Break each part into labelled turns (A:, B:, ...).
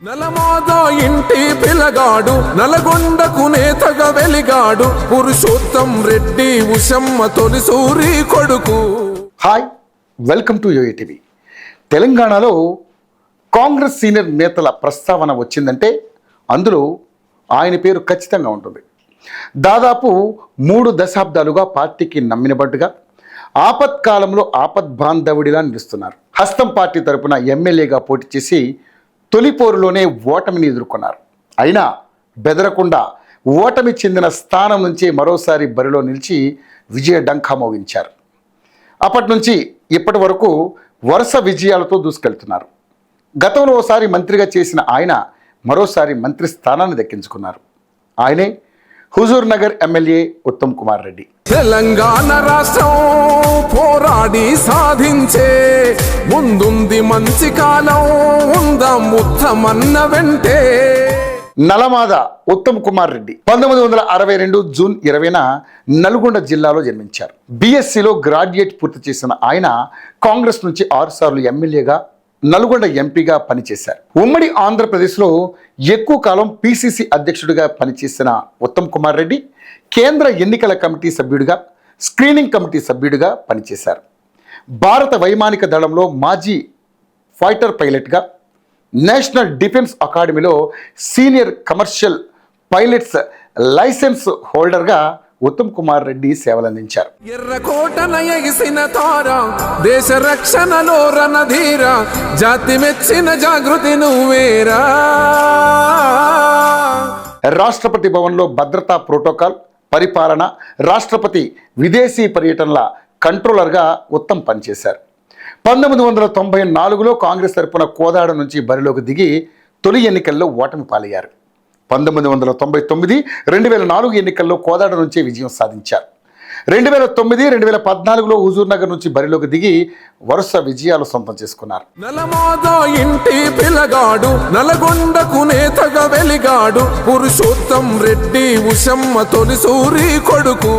A: నలమాద ఇంటి పిలగాడు నలగొండకు నేతగా వెలిగాడు పురుషోత్తం రెడ్డి ఉషమ్మ తొలిసూరి కొడుకు.
B: హాయ్, వెల్కమ్ టు యోఏటీవీ. తెలంగాణలో కాంగ్రెస్ సీనియర్ నేతల ప్రస్తావన వచ్చిందంటే అందులో ఆయన పేరు ఖచ్చితంగా ఉంటుంది. దాదాపు 3 దశాబ్దాలుగా పార్టీకి నమ్మినబట్టుగా ఆపత్కాలంలో ఆపద్బాంధవుడిలా నిలుస్తున్నారు. హస్తం పార్టీ తరపున ఎమ్మెల్యేగా పోటీ చేసి తొలిపోరులోనే ఓటమిని ఎదుర్కొన్నారు. అయినా బెదరకుండా ఓటమి చెందిన స్థానం నుంచి మరోసారి బరిలో నిలిచి విజయ డంకా మోగించారు. అప్పటి నుంచి ఇప్పటి వరకు వరుస విజయాలతో దూసుకెళ్తున్నారు. గతంలో ఓసారి మంత్రిగా చేసిన ఆయన మరోసారి మంత్రి స్థానాన్ని దక్కించుకున్నారు. ఆయనే హుజూర్ నగర్ ఎమ్మెల్యే ఉత్తమ్ కుమార్ రెడ్డి.
A: తెలంగాణ రాష్ట్రం పోరాడి సాధించే ముందుంది మంచి కాలం ఉందాం ఉత్తమన్న వెంటే.
B: నలమాద ఉత్తమ్ కుమార్ రెడ్డి 1962 జూన్ 20న నల్గొండ జిల్లాలో జన్మించారు. బీఎస్సీలో గ్రాడ్యుయేట్ పూర్తి చేసిన ఆయన కాంగ్రెస్ నుంచి 6 సార్లు ఎమ్మెల్యేగా, నల్గొండ ఎంపీగా పనిచేశారు. ఉమ్మడి ఆంధ్రప్రదేశ్లో ఎక్కువ కాలం పిసిసి అధ్యక్షుడిగా పనిచేసిన ఉత్తమ్ కుమార్ రెడ్డి కేంద్ర ఎన్నికల కమిటీ సభ్యుడిగా, స్క్రీనింగ్ కమిటీ సభ్యుడిగా పనిచేశారు. భారత వైమానిక దళంలో మాజీ ఫైటర్ పైలట్గా, నేషనల్ డిఫెన్స్ అకాడమీలో సీనియర్ కమర్షియల్ పైలట్స్ లైసెన్స్ హోల్డర్గా ఉత్తమ్ కుమార్ రెడ్డి సేవలందించారు.
A: ఎర్రకోటన ఎగిసిన తార దేశ రక్షణలో రణధీర జాతి మెచ్చిన జాగృతి నువ్వేరా.
B: రాష్ట్రపతి భవన్లో భద్రతా ప్రోటోకాల్, పరిపాలన, రాష్ట్రపతి విదేశీ పర్యటనల కంట్రోలర్గా ఉత్తమ్ పనిచేశారు. 1994లో కాంగ్రెస్ తరపున కోదాడ నుంచి బరిలోకి దిగి తొలి ఎన్నికల్లో ఓటమి పాలయ్యారు. 1999, 2004 ఎన్నికల్లో కోదాడ నుంచే విజయం సాధించారు. 2009, 2014లో హుజూర్ నగర్ నుంచి బరిలోకి దిగి వరుస విజయాలు సొంతం చేసుకున్నారు.
A: నలమాద ఇంటి పిలగాడు నలగొండకు నేతగా వెలిగాడు పురుషోత్తం రెడ్డి ఉషమ్మ తొలిసూరి కొడుకు.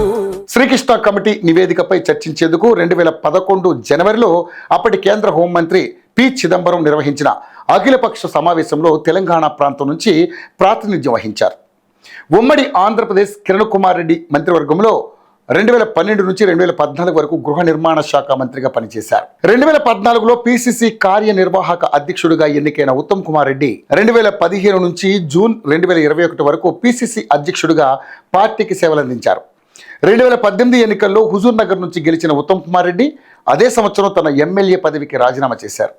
B: శ్రీకృష్ణ కమిటీ నివేదికపై చర్చించేందుకు 2011 జనవరిలో అప్పటి కేంద్ర హోంమంత్రి పి చిదంబరం నిర్వహించిన అఖిలపక్ష సమావేశంలో తెలంగాణ ప్రాంతం నుంచి ప్రాతినిధ్యం వహించారు. ఉమ్మడి ఆంధ్రప్రదేశ్ కిరణ్ కుమార్ రెడ్డి మంత్రివర్గంలో 2012 నుంచి 2014 వరకు గృహ నిర్మాణ శాఖ మంత్రిగా పనిచేశారు. 2014లో పిసిసి కార్యనిర్వాహక అధ్యక్షుడిగా ఎన్నికైన ఉత్తమ్ కుమార్ రెడ్డి 2015 నుంచి జూన్ 2021 వరకు పిసిసి అధ్యక్షుడిగా పార్టీకి సేవలందించారు. 2018 ఎన్నికల్లో హుజూర్ నగర్ నుంచి గెలిచిన ఉత్తమ్ కుమార్ రెడ్డి అదే సంవత్సరం తన ఎమ్మెల్యే పదవికి రాజీనామా చేశారు.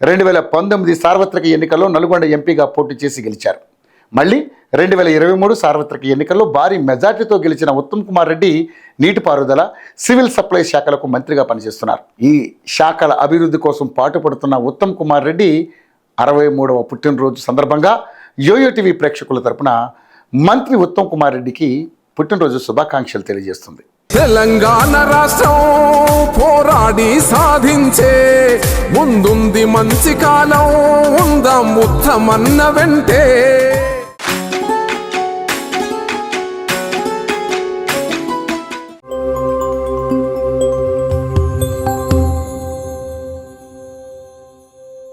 B: 2019 సార్వత్రిక ఎన్నికల్లో నల్గొండ ఎంపీగా పోటీ చేసి గెలిచారు. మళ్ళీ 2023 సార్వత్రిక ఎన్నికల్లో భారీ మెజార్టీతో గెలిచిన ఉత్తమ్ కుమార్ రెడ్డి నీటిపారుదల, సివిల్ సప్లై శాఖలకు మంత్రిగా పనిచేస్తున్నారు. ఈ శాఖల అభివృద్ధి కోసం పాటుపడుతున్న ఉత్తమ్ కుమార్ రెడ్డి 63వ పుట్టినరోజు సందర్భంగా యోయోటీవీ ప్రేక్షకుల తరపున మంత్రి ఉత్తమ్ కుమార్ రెడ్డికి పుట్టినరోజు శుభాకాంక్షలు తెలియజేస్తుంది.
A: తెలంగాణ రాష్ట్రం పోరాడి సాధించే ముందుంది మంచి కాలం ఉందాం ఉత్తమన్న వెంటే.